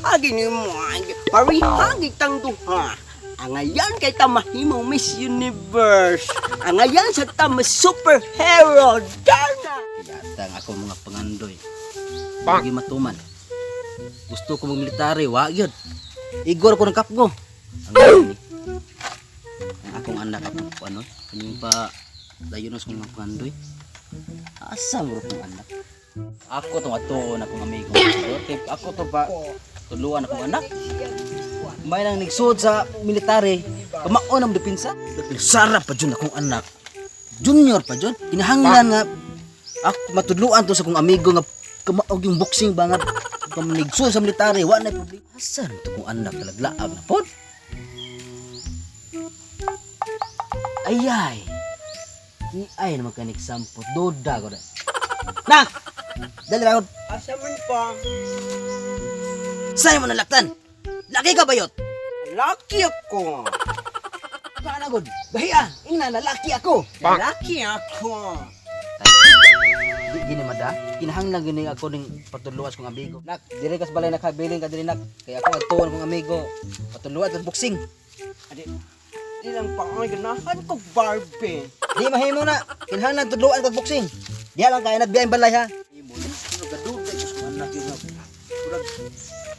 hagi ni mo. Parihagi tang duha. Ang ngayon kay ta mahimong Miss Universe. Ang ngayon sa ta superhero. Dana! Yata ang ako mga pangandoy. Pagi matuman. Gusto ko mag-military, wag yun. Igor ko ng kapgo. Ang ngayon ni. Ang akong anak akong ano. Kanyang pa dayon sa mga pangandoy. Asa mo akong anak. Ako tong atuon akong amigo. Ako to pa tuluan akong anak. May nang nagsuod sa military, kamaon ang depensa. Sarap pa dyan akong anak. Junior pa dyan. Kinahanglan nga ako matudluan to sa akong amigo nga kamaog yung boxing ba nga nagsuod sa military. Wa na problema. Asan ito kong anak talaglaab na po? Ayay. Ay naman ka nagsampot. Doda ko na. Nak! Dali ba? Asa man pa? Sa'yo mo nalaktan. Laki ka bayot. Laki ako. Kanagod. Bahiya. Ina, lalaki ako. Laki ako. Di gini mada. Kinahanglan gini ako ning patuluwas kong amigo. Nak, dire kas balay nakabiling ka diri nak. Kaya ako atuon kong amigo. Patuluwas at boxing. Adi, di lang pa ang ganahan ko Barbie. Di mahimo na. Kinahanglan tudluan at boxing. Diya lang kaya nagbiyahin balay ha. Imo ni gaduda jud ko anak yun.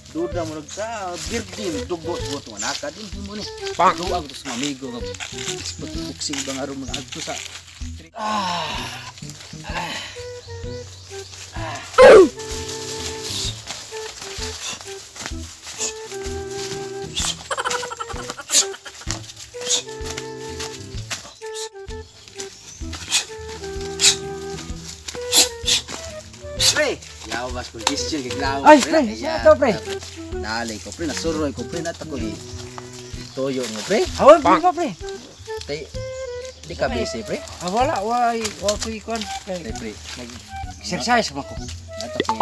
Duda mo sa birthday dugot-dugot mo anak din mo ni. Pagluwag ko sa amigo nga boxing ba nga ron mo na adto sa Pre, yaw mas condition giglaw. Ay, pre, saan to, pre? Nalay ko pre, nasuroy ko pre nato ko toyo mo pre. Awal pre ka pre. Tay di ka busy pre. Wala, why ko ikon. Tay pre, Exercise mo ko. nato ko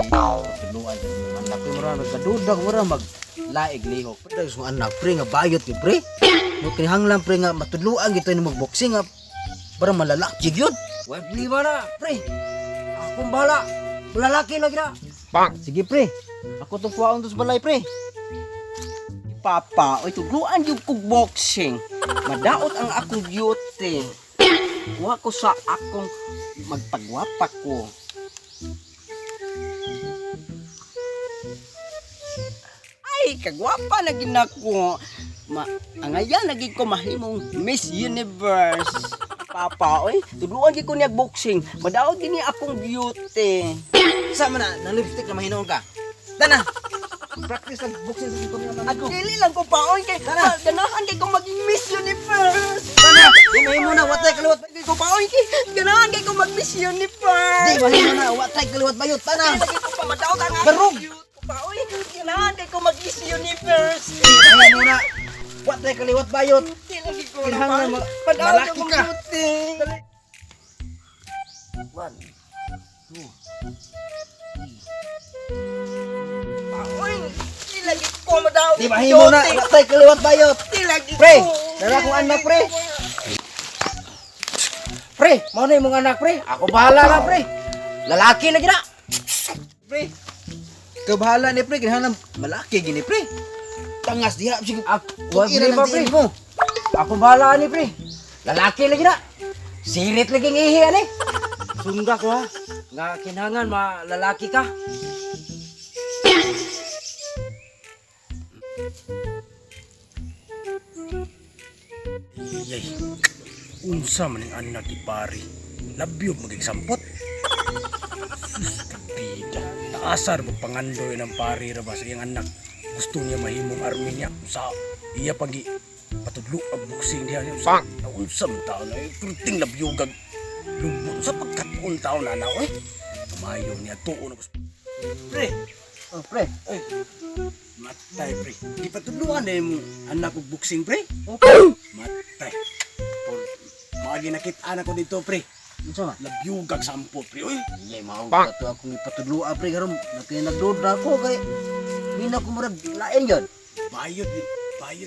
tuluan man na pre mura nagkadudag mura mag laig lihok. Pre so anak pre nga bayot ki pre. Mo kinahanglan pre nga matudluan gito ni magboxing nga para malalaki gyud. Why liba na, pre. Akong bahala. Lalaki lagi na. Sige pre. Ako tong kuwaon to sa balay pre. Papa, oy tugluan yung kog boxing. Madaot ang akong beauty. Kuha ko sa akong magpagwapa ko. Ay, kagwapa na ginako. Angayan lagi ko mahimong Miss Universe. Papa, oy, tuluan gyud ko niya boxing. Madaot gini akong beauty. Sa man na lipstick na mahinon ka. Tana. Practice lang boxing sa tutorial naman ko. Dili lang ko paon kay ganahan kay ko maging Miss Universe. Tana, di mahimo na watay kaliwat. Kay ko paon kay ganahan kay ko mag Miss Universe. Di mahimo na watay kaliwat bayot. Tana. Lagi ko pamadaot ang Barog. Paoy, ganahan kay ko mag Miss Universe. Mahimo na watay kaliwat bayot. Di lagi ko Kinahanglan mo, padaot malaki ko ka. beauty. 1 2 Paoy, di lagi ko madaot. Di mahimo na watay kaliwat bayot. Di lagi ko. Pre, dala kong anak pre. Pre, mo na imong anak pre. Ako bahala na pre. Lalaki lagi na. Pre. Ikaw bahala ni pre, kinahanglan malaki gini pre. Tangas diha sige. Wag Ira ba, lang pre? din mo. Ako bahala ni pre. Lalaki lagi na. Sirit lagi ng ihi ani. Sunda ko ha. Nga kinahanglan malalaki ka. Iyay, unsa man ang anak ni pari. Labyog magigsampot. Sus, kabida. Taasar mo pangandoy ng pari ra ba sa iyang anak. Gusto niya mahimong army niya. Sa iya pagi patudlo ang boxing diha niya. Sa naunsam tao na kurting labyogag. Lumbot sa pagkatuon tao na na eh. Kamayo niya tuon ako. Pre, Oh, pre. ay. Matay pre. Di patudluan na yung anak ko boxing pre. Matay. Por magi nakit-ana ko dito pre. Unsa? Labyugag sampo pre. Uy. Iyay mao kato akong ipatudloa pre karon nakinagdod na ako kay mina ko murag lain yon. Bayot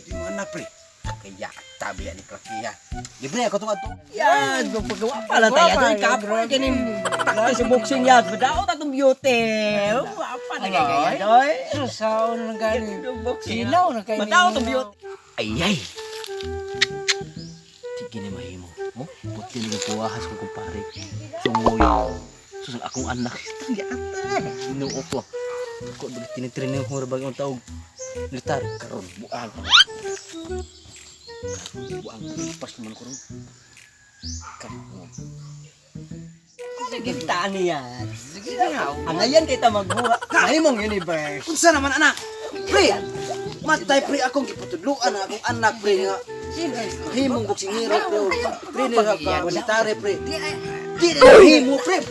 yung anak pre. Kaya tabi ni Klakiya. Libre ako tong ato. Yan, paggawa pa lang tayo. Ito kapoy kanin. Takti sa boxing yan. Madaot atong beauty. Wapa na kaya doy. Susaon lang gani. Boxing. Sinaw na kayo. Madaot ang beauty. Ayay. Sige na mahimo. Oh, buti na yung puwahas ko kumpare. Sungoy. Susun akong anak. Tanggi ata. Inuo ko. Ako bagay tinitraining ko rabag yung taog. Militar. Karon buang. Buang. Pas naman ko ron. Karon. Sige tani yan. Sige na. Ang ayan kita magbuha. Mahimong universe. Unsa naman anak? Pre. Matay pre akong giputudluan ang akong anak pre nga. Himong boxing hero pre. Pre nga ka military pre. Di na himo pre.